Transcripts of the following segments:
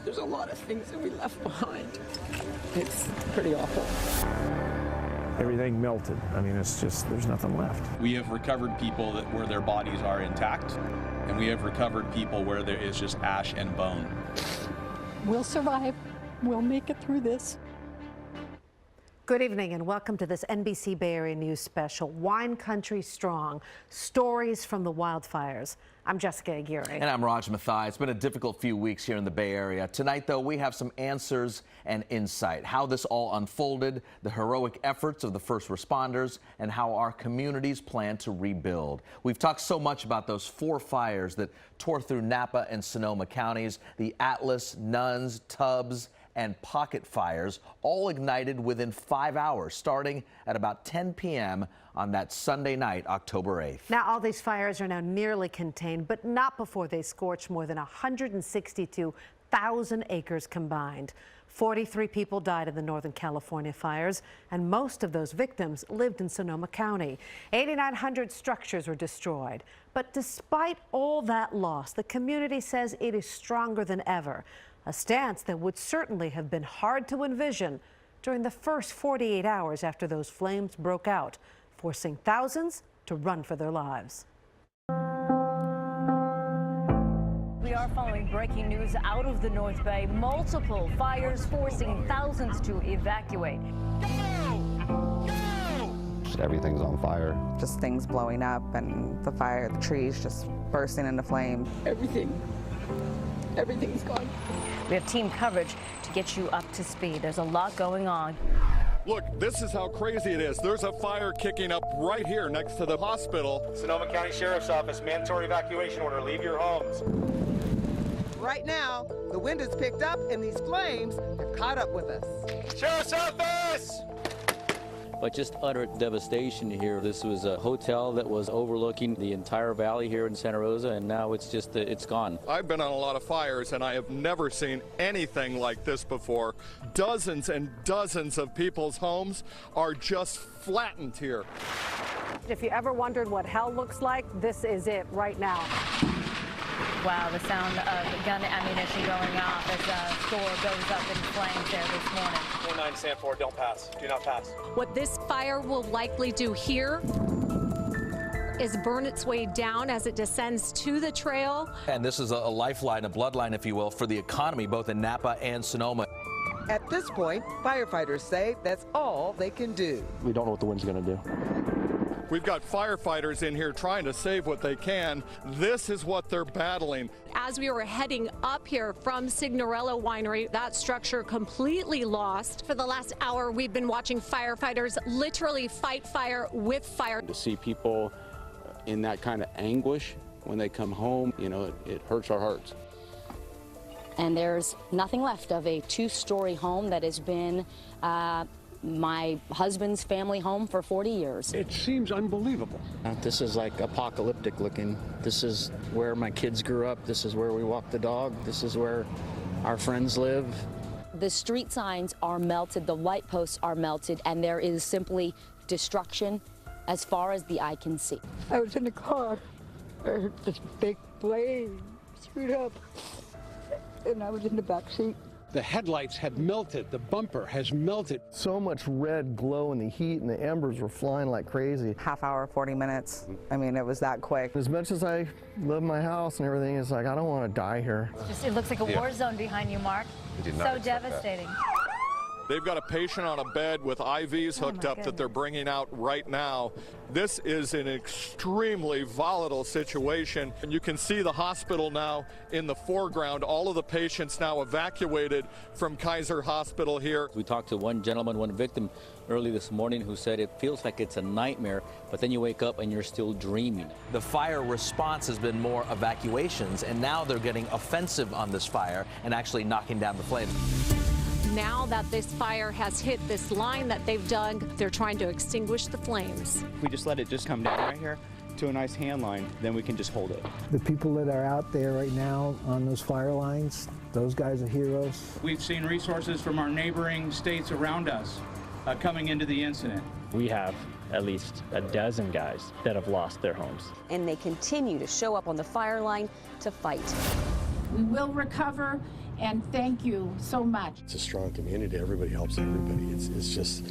There's a lot of things that we left behind. It's pretty awful. Everything melted. I mean, it's just, there's nothing left. We have recovered people where their bodies are intact, and we have recovered people where there is just ash and bone. We'll survive. We'll make it through this. Good evening and welcome to this NBC Bay Area News special, Wine Country Strong, Stories from the Wildfires. I'm Jessica Aguirre. And I'm Raj Mathai. It's been a difficult few weeks here in the Bay Area. Tonight, though, we have some answers and insight. How this all unfolded, the heroic efforts of the first responders, and how our communities plan to rebuild. We've talked so much about those 4 fires that tore through Napa and Sonoma counties, the Atlas, Nuns, Tubbs, and Pocket fires, all ignited within 5 hours, starting at about 10 p.m. on that Sunday night, October 8th. Now, all these fires are now nearly contained, but not before they scorched more than 162,000 acres combined. 43 people died in the Northern California fires, and most of those victims lived in Sonoma County. 8,900 structures were destroyed. But despite all that loss, the community says it is stronger than ever. A stance that would certainly have been hard to envision during the first 48 hours after those flames broke out, forcing thousands to run for their lives. We are following breaking news out of the North Bay. Multiple fires forcing thousands to evacuate. Everything's on fire. Just things blowing up and the fire, the trees just bursting into flame. Everything's gone. We have team coverage to get you up to speed. There's a lot going on. Look, this is how crazy it is. There's a fire kicking up right here next to the hospital. Sonoma County Sheriff's Office, mandatory evacuation order. Leave your homes. Right now, the wind has picked up and these flames have caught up with us. Sheriff's Office! But just utter devastation here. This was a hotel that was overlooking the entire valley here in Santa Rosa, and now it's just, it's gone. I've been on a lot of fires, and I have never seen anything like this before. Dozens and dozens of people's homes are just flattened here. If you ever wondered what hell looks like, this is it right now. Wow, the sound of gun ammunition going off as a store goes up in flames there this morning. 49 stand for, don't pass. Do not pass. What this fire will likely do here is burn its way down as it descends to the trail. And this is a lifeline, a bloodline, if you will, for the economy, both in Napa and Sonoma. At this point, firefighters say that's all they can do. We don't know what the wind's going to do. We've got firefighters in here trying to save what they can. This is what they're battling. As we were heading up here from Signorello Winery, that structure completely lost. For the last hour, we've been watching firefighters literally fight fire with fire. To see people in that kind of anguish when they come home, you know, it hurts our hearts. And there's nothing left of a 2-story home that has been my husband's family home for 40 years. It seems unbelievable. This is like apocalyptic looking. This is where my kids grew up. This is where we walk the dog. This is where our friends live. The street signs are melted, the light posts are melted, and there is simply destruction as far as the eye can see. I was in the car. I heard this big flame shoot up, and I was in the back seat. The headlights had melted. The bumper has melted. So much red glow in the heat, and the embers were flying like crazy. Half hour, 40 minutes. I mean, it was that quick. As much as I love my house and everything, it's like, I don't want to die here. It looks like a war zone behind you, Mark. So devastating. They've got a patient on a bed with IVs hooked up that they're bringing out right now. This is an extremely volatile situation. And you can see the hospital now in the foreground. All of the patients now evacuated from Kaiser Hospital here. We talked to one gentleman, one victim early this morning who said it feels like it's a nightmare, but then you wake up and you're still dreaming. The fire response has been more evacuations, and now they're getting offensive on this fire and actually knocking down the flames. Now that this fire has hit this line that they've dug, they're trying to extinguish the flames. If we just let it just come down right here to a nice hand line, then we can just hold it. The people that are out there right now on those fire lines, those guys are heroes. We've seen resources from our neighboring states around us coming into the incident. We have at least a dozen guys that have lost their homes. And they continue to show up on the fire line to fight. We will recover and thank you so much. It's a strong community. Everybody helps everybody. It's just...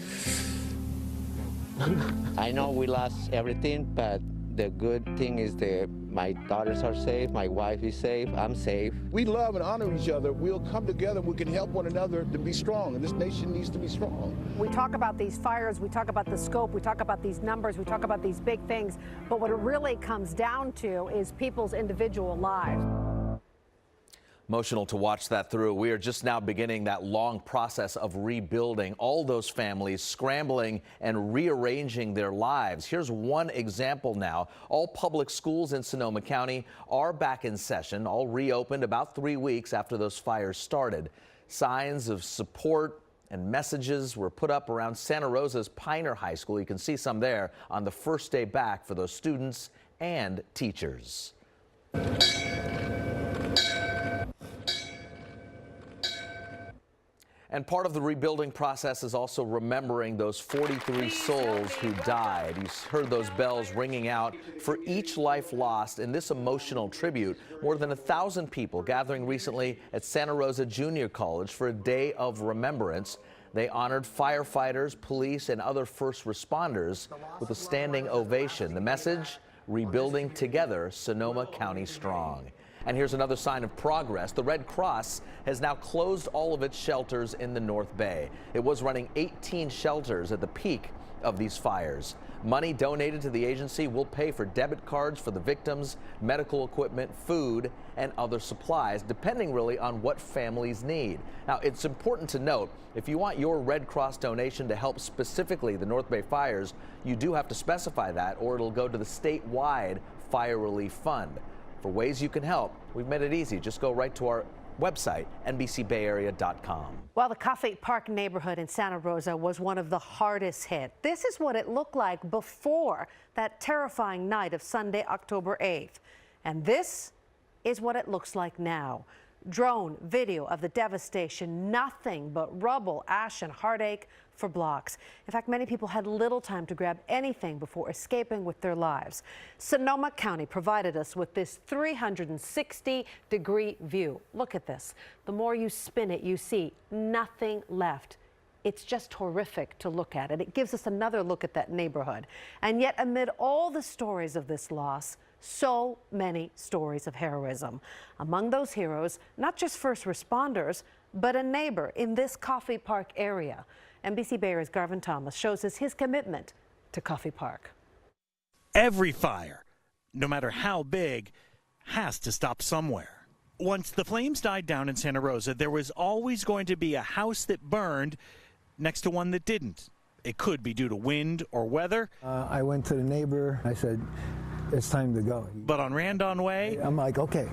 I know we lost everything, but the good thing is that my daughters are safe, my wife is safe, I'm safe. We love and honor each other. We'll come together, we can help one another to be strong, and this nation needs to be strong. We talk about these fires, we talk about the scope, we talk about these numbers, we talk about these big things, but what it really comes down to is people's individual lives. Emotional to watch that through. We are just now beginning that long process of rebuilding, all those families scrambling and rearranging their lives. Here's one example now. All public schools in Sonoma County are back in session, all reopened about 3 weeks after those fires started. Signs of support and messages were put up around Santa Rosa's Pioneer High School. You can see some there on the first day back for those students and teachers. And part of the rebuilding process is also remembering those 43 souls who died. You heard those bells ringing out for each life lost in this emotional tribute. More than 1,000 people gathering recently at Santa Rosa Junior College for a day of remembrance. They honored firefighters, police, and other first responders with a standing ovation. The message, rebuilding together, Sonoma County strong. And here's another sign of progress. The Red Cross has now closed all of its shelters in the North Bay. It was running 18 shelters at the peak of these fires. Money donated to the agency will pay for debit cards for the victims, medical equipment, food, and other supplies, depending really on what families need. Now, it's important to note, if you want your Red Cross donation to help specifically the North Bay fires, you do have to specify that, or it'll go to the statewide Fire Relief Fund. For ways you can help, we've made it easy. Just go right to our website, NBCBayArea.com. Well, the Coffee Park neighborhood in Santa Rosa was one of the hardest hit. This is what it looked like before that terrifying night of Sunday, October 8th. And this is what it looks like now. Drone video of the devastation, nothing but rubble, ash, and heartache for blocks. In fact, many people had little time to grab anything before escaping with their lives. Sonoma County provided us with this 360-degree view. Look at this. The more you spin it, you see nothing left. It's just horrific to look at it. It gives us another look at that neighborhood. And yet, amid all the stories of this loss, so many stories of heroism. Among those heroes, not just first responders, but a neighbor in this Coffee Park area. NBC Bay Area's Garvin Thomas shows us his commitment to Coffee Park. Every fire, no matter how big, has to stop somewhere. Once the flames died down in Santa Rosa, there was always going to be a house that burned next to one that didn't. It could be due to wind or weather. I went to the neighbor. I said, it's time to go. But on Randon Way, I'm like, okay,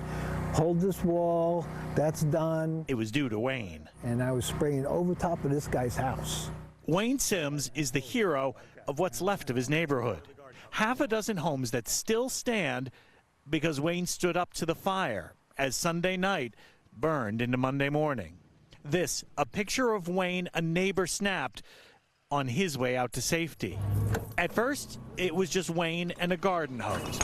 hold this wall, that's done. It was due to Wayne. And I was spraying over top of this guy's house. Wayne Sims is the hero of what's left of his neighborhood. Half a dozen homes that still stand because Wayne stood up to the fire as Sunday night burned into Monday morning. This, a picture of Wayne a neighbor snapped on his way out to safety. At first, it was just Wayne and a garden hose.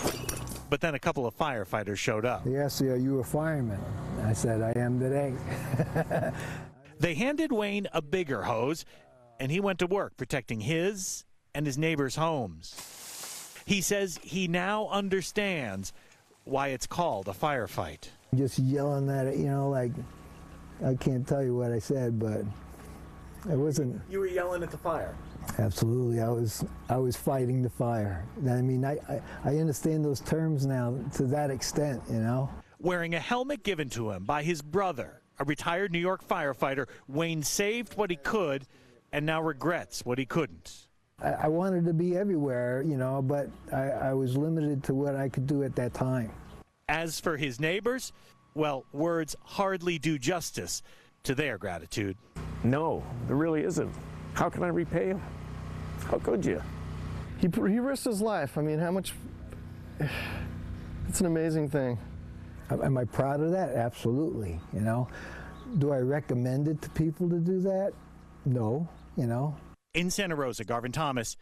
But then a couple of firefighters showed up. They asked me, are you a fireman? I said, I am today. They handed Wayne a bigger hose, and he went to work protecting his and his neighbors' homes. He says he now understands why it's called a firefight. Just yelling at it, you know, like, I can't tell you what I said, but I wasn't. You were yelling at the fire? Absolutely. I was fighting the fire. I mean, I understand those terms now to that extent, you know. Wearing a helmet given to him by his brother, a retired New York firefighter, Wayne saved what he could and now regrets what he couldn't. I wanted to be everywhere, you know, but I was limited to what I could do at that time. As for his neighbors, well, words hardly do justice to their gratitude. No, there really isn't. How can I repay him? How could you? He risked his life. I mean, how much? It's an amazing thing. Am I proud of that? Absolutely. You know, do I recommend it to people to do that? No. You know. In Santa Rosa, Garvin Thomas,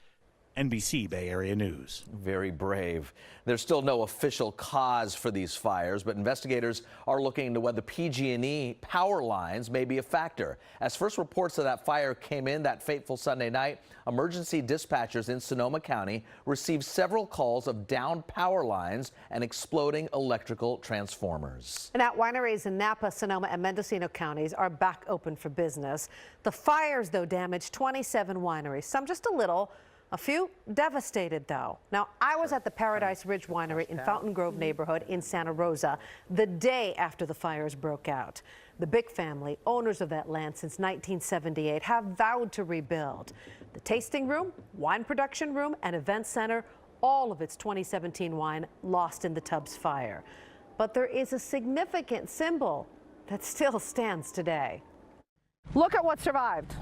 NBC Bay Area News. Very brave. There's still no official cause for these fires, but investigators are looking into whether PG&E power lines may be a factor. As first reports of that fire came in that fateful Sunday night, emergency dispatchers in Sonoma County received several calls of downed power lines and exploding electrical transformers. Now, wineries in Napa, Sonoma, and Mendocino counties are back open for business. The fires, though, damaged 27 wineries, some just a little. A few devastated, though. Now, I was at the Paradise Ridge Winery in Fountain Grove neighborhood in Santa Rosa the day after the fires broke out. The Bick family, owners of that land since 1978, have vowed to rebuild. The tasting room, wine production room, and event center, all of its 2017 wine lost in the Tubbs fire. But there is a significant symbol that still stands today. Look at what survived.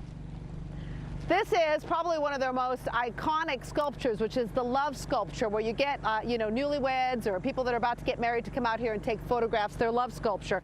This is probably one of their most iconic sculptures, which is the love sculpture, where you get, newlyweds or people that are about to get married to come out here and take photographs, their love sculpture.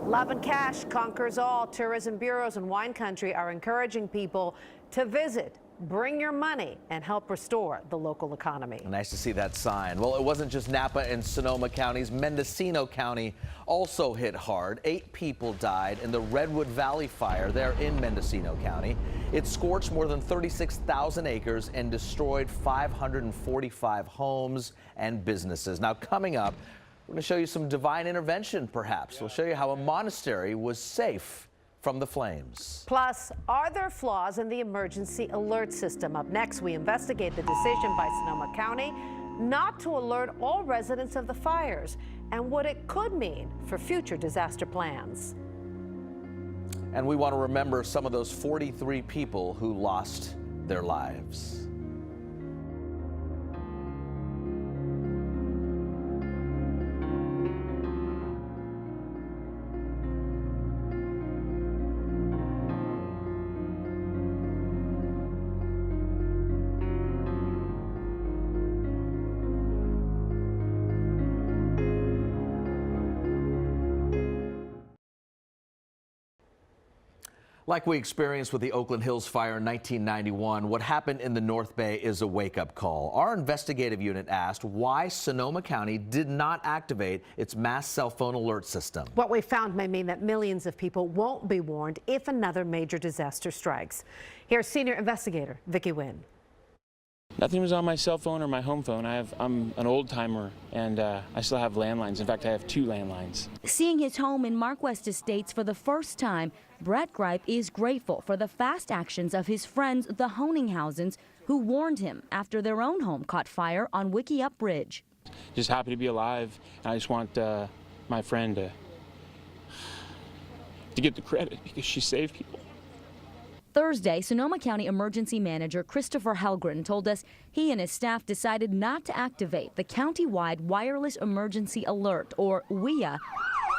Love and cash conquers all. Tourism bureaus and wine country are encouraging people to visit, bring your money, and help restore the local economy. Nice to see that sign. Well, it wasn't just Napa and Sonoma counties. Mendocino County also hit hard. 8 people died in the Redwood Valley fire there in Mendocino County. It scorched more than 36,000 acres and destroyed 545 homes and businesses. Now, coming up, we're going to show you some divine intervention, perhaps. We'll show you how a monastery was safe from the flames. Plus, are there flaws in the emergency alert system? Up next, we investigate the decision by Sonoma County not to alert all residents of the fires and what it could mean for future disaster plans. And we want to remember some of those 43 people who lost their lives. Like we experienced with the Oakland Hills fire in 1991, what happened in the North Bay is a wake-up call. Our investigative unit asked why Sonoma County did not activate its mass cell phone alert system. What we found may mean that millions of people won't be warned if another major disaster strikes. Here's senior investigator Vicki Wynn. Nothing was on my cell phone or my home phone. I'm an old timer, and I still have landlines. In fact, I have 2 landlines. Seeing his home in Mark West Estates for the first time, Brett Gripe is grateful for the fast actions of his friends, the Honinghausens, who warned him after their own home caught fire on Wickiup Bridge. Just happy to be alive, and I just want my friend to get the credit because she saved people. Thursday, Sonoma County Emergency Manager Christopher Helgren told us he and his staff decided not to activate the county-wide Wireless Emergency Alert, or WEA,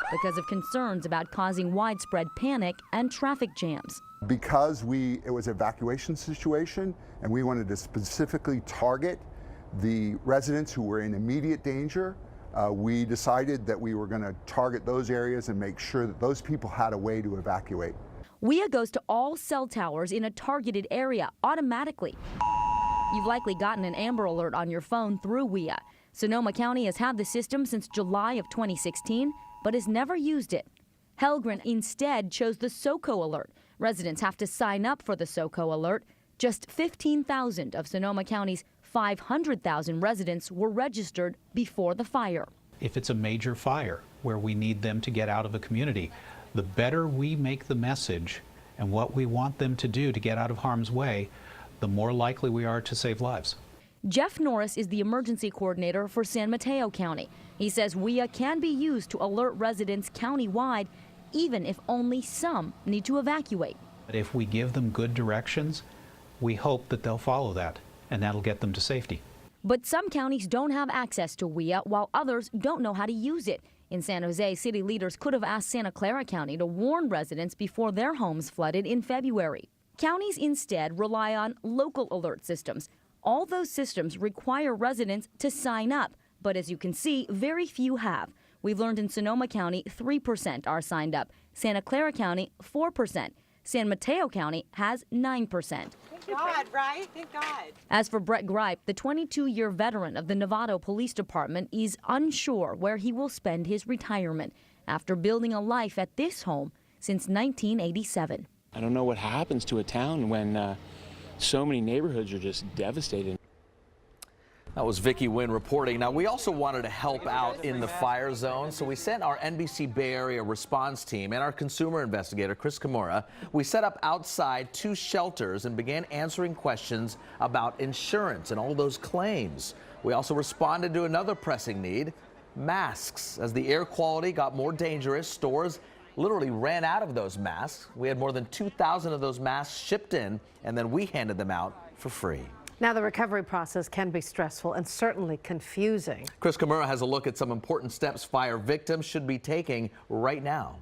because of concerns about causing widespread panic and traffic jams. Because it was an evacuation situation and we wanted to specifically target the residents who were in immediate danger, we decided that we were going to target those areas and make sure that those people had a way to evacuate. WEA goes to all cell towers in a targeted area automatically. You've likely gotten an Amber Alert on your phone through WEA. Sonoma County has had the system since July of 2016, but has never used it. Helgren instead chose the SoCo Alert. Residents have to sign up for the SoCo Alert. Just 15,000 of Sonoma County's 500,000 residents were registered before the fire. If it's a major fire where we need them to get out of a community, the better we make the message and what we want them to do to get out of harm's way, the more likely we are to save lives. Jeff Norris is the emergency coordinator for San Mateo County. He says WEA can be used to alert residents countywide, even if only some need to evacuate. But if we give them good directions, we hope that they'll follow that, and that'll get them to safety. But some counties don't have access to WEA, while others don't know how to use it. In San Jose, city leaders could have asked Santa Clara County to warn residents before their homes flooded in February. Counties instead rely on local alert systems. All those systems require residents to sign up, but as you can see, very few have. We've learned in Sonoma County, 3% are signed up. Santa Clara County, 4%. San Mateo County has 9%. Thank God, right? Thank God. As for Brett Gripe, the 22-year veteran of the Novato Police Department is unsure where he will spend his retirement after building a life at this home since 1987. I don't know what happens to a town when so many neighborhoods are just devastated. That was Vicki Wynn reporting. Now, we also wanted to help out in the fire zone, so we sent our NBC Bay Area response team and our consumer investigator, Chris Kimura. We set up outside 2 shelters and began answering questions about insurance and all those claims. We also responded to another pressing need, masks. As the air quality got more dangerous, stores literally ran out of those masks. We had more than 2,000 of those masks shipped in, and then we handed them out for free. Now, the recovery process can be stressful and certainly confusing. Chris Kimura has a look at some important steps fire victims should be taking right now.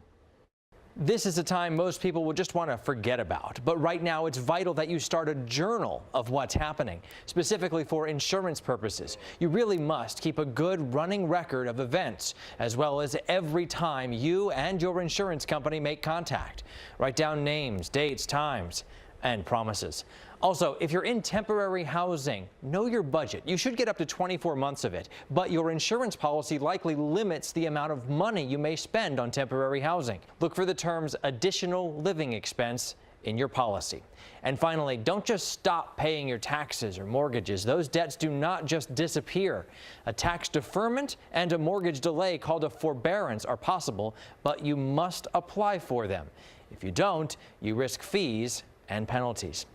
This is a time most people will just want to forget about. But right now, it's vital that you start a journal of what's happening, specifically for insurance purposes. You really must keep a good running record of events, as well as every time you and your insurance company make contact. Write down names, dates, times, and promises. Also, if you're in temporary housing, know your budget. You should get up to 24 months of it, but your insurance policy likely limits the amount of money you may spend on temporary housing. Look for the terms additional living expense in your policy. And finally, don't just stop paying your taxes or mortgages. Those debts do not just disappear. A tax deferment and a mortgage delay called a forbearance are possible, but you must apply for them. If you don't, you risk fees and penalties.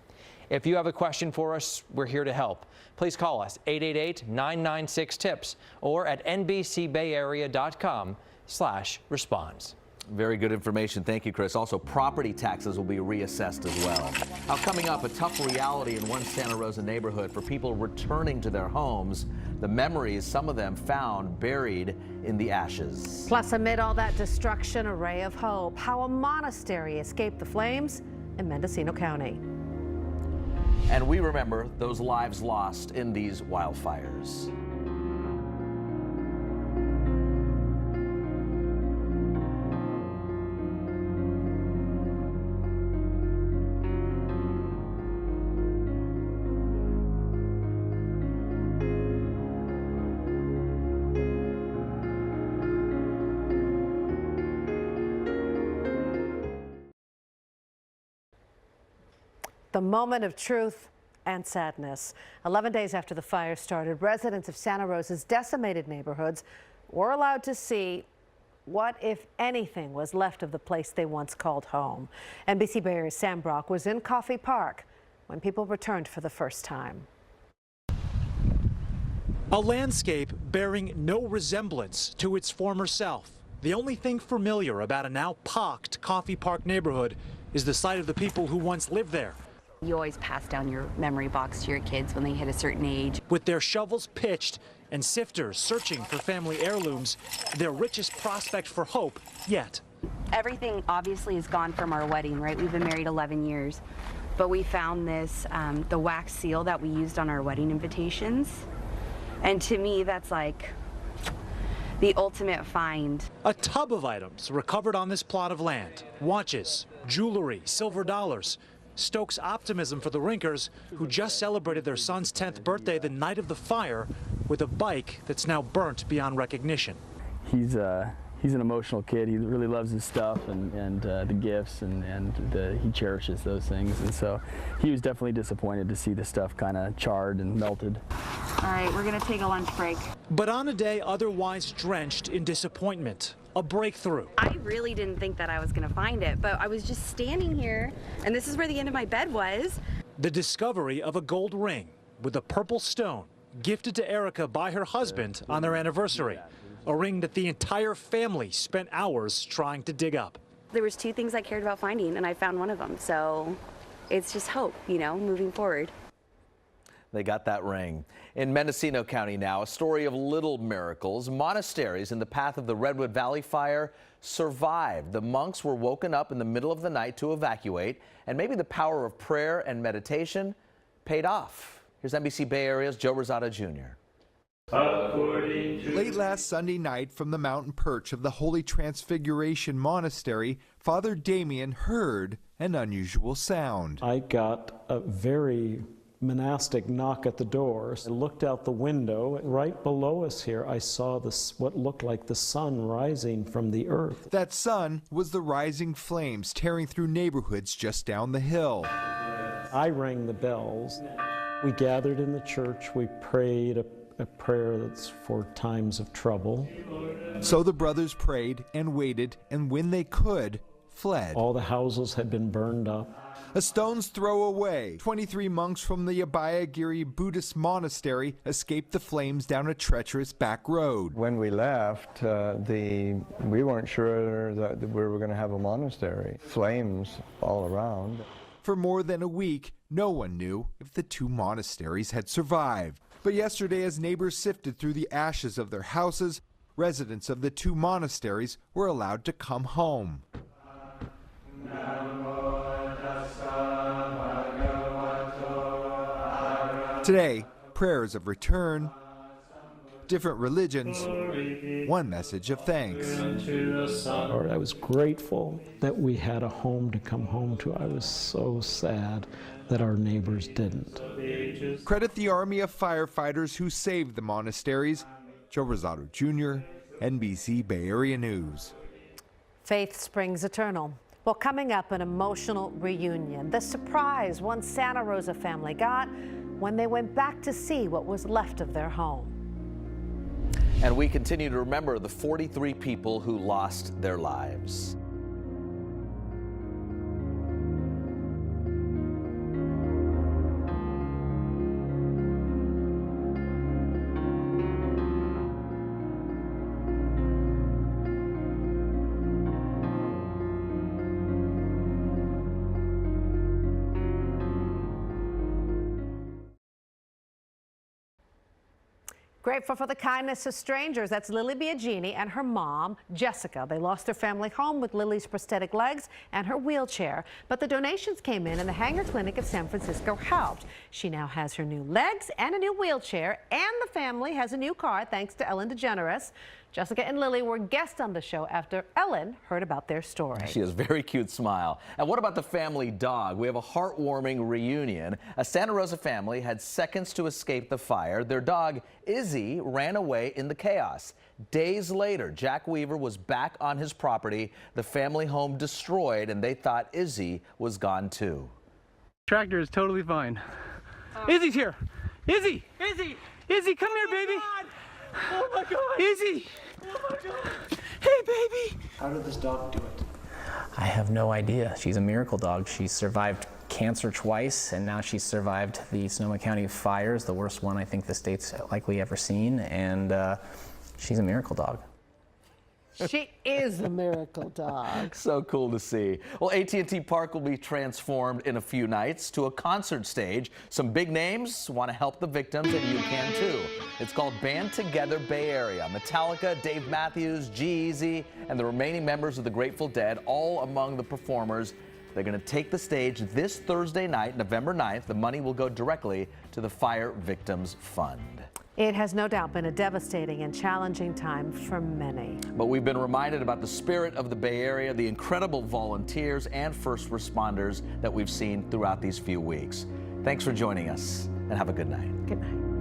If you have a question for us, we're here to help. Please call us 888-996-TIPS or at nbcbayarea.com/response. Very good information. Thank you, Chris. Also, property taxes will be reassessed as well. Now, coming up, a tough reality in one Santa Rosa neighborhood for people returning to their homes. The memories, some of them found buried in the ashes. Plus, amid all that destruction, a ray of hope. How a monastery escaped the flames in Mendocino County. And we remember those lives lost in these wildfires. The moment of truth and sadness. 11 days after the fire started, residents of Santa Rosa's decimated neighborhoods were allowed to see what, if anything, was left of the place they once called home. NBC Bay Area's Sam Brock was in Coffey Park when people returned for the first time. A landscape bearing no resemblance to its former self. The only thing familiar about a now pocked Coffey Park neighborhood is the sight of the people who once lived there. You always pass down your memory box to your kids when they hit a certain age. With their shovels pitched and sifters searching for family heirlooms, their richest prospect for hope yet. Everything obviously is gone from our wedding, right? We've been married 11 years, but we found this, the wax seal that we used on our wedding invitations. And to me, that's like the ultimate find. A tub of items recovered on this plot of land. Watches, jewelry, silver dollars. Stokes optimism for the Rinkers, who just celebrated their son's 10th birthday the night of the fire with a bike that's now burnt beyond recognition. He's an emotional kid. He really loves his stuff and the gifts, and he cherishes those things. And so he was definitely disappointed to see the stuff kind of charred and melted. All right, we're going to take a lunch break. But on a day otherwise drenched in disappointment, a breakthrough. I really didn't think that I was going to find it, but I was just standing here, and this is where the end of my bed was. The discovery of a gold ring with a purple stone gifted to Erica by her husband on their anniversary. A ring that the entire family spent hours trying to dig up. There was 2 things I cared about finding, and I found one of them. So it's just hope, you know, moving forward. They got that ring. In Mendocino County now, a story of little miracles. Monasteries in the path of the Redwood Valley fire survived. The monks were woken up in the middle of the night to evacuate, and maybe the power of prayer and meditation paid off. Here's NBC Bay Area's Joe Rosado Jr. Late last Sunday night from the mountain perch of the Holy Transfiguration Monastery, Father Damien heard an unusual sound. I got a very monastic knock at the door. I looked out the window. Right below us here, I saw what looked like the sun rising from the earth. That sun was the rising flames tearing through neighborhoods just down the hill. I rang the bells. We gathered in the church. We prayed a prayer that's for times of trouble. So the brothers prayed and waited, and when they could, fled. All the houses had been burned up. A stone's throw away, 23 monks from the Abhayagiri Buddhist monastery escaped the flames down a treacherous back road. When we left, we weren't sure that we were going to have a monastery. Flames all around. For more than a week, no one knew if the two monasteries had survived. But yesterday, as neighbors sifted through the ashes of their houses, residents of the two monasteries were allowed to come home. Today, prayers of return, different religions, one message of thanks. Lord, I was grateful that we had a home to come home to. I was so sad that our neighbors didn't. Credit the army of firefighters who saved the monasteries. Joe Rosado Jr., NBC Bay Area News. Faith springs eternal. Well, coming up, an emotional reunion. The surprise one Santa Rosa family got when they went back to see what was left of their home. And we continue to remember the 43 people who lost their lives. Grateful for the kindness of strangers. That's Lily Biagini and her mom, Jessica. They lost their family home with Lily's prosthetic legs and her wheelchair. But the donations came in and the Hanger Clinic of San Francisco helped. She now has her new legs and a new wheelchair, and the family has a new car thanks to Ellen DeGeneres. Jessica and Lily were guests on the show after Ellen heard about their story. She has a very cute smile. And what about the family dog? We have a heartwarming reunion. A Santa Rosa family had seconds to escape the fire. Their dog, Izzy, ran away in the chaos. Days later, Jack Weaver was back on his property, the family home destroyed, and they thought Izzy was gone too. Tractor is totally fine. Izzy's here. Izzy! Izzy! Izzy, come here, baby! God. Oh my God! Izzy! Oh my God! Hey, baby! How did this dog do it? I have no idea. She's a miracle dog. She survived cancer twice, and now she's survived the Sonoma County fires, the worst one I think the state's likely ever seen, and she's a miracle dog. She is a miracle dog. So cool to see. Well, AT&T Park will be transformed in a few nights to a concert stage. Some big names want to help the victims, and you can too. It's called Band Together Bay Area. Metallica, Dave Matthews, G-Eazy, and the remaining members of the Grateful Dead, all among the performers. They're going to take the stage this Thursday night, November 9th. The money will go directly to the Fire Victims Fund. It has no doubt been a devastating and challenging time for many. But we've been reminded about the spirit of the Bay Area, the incredible volunteers and first responders that we've seen throughout these few weeks. Thanks for joining us, and have a good night. Good night.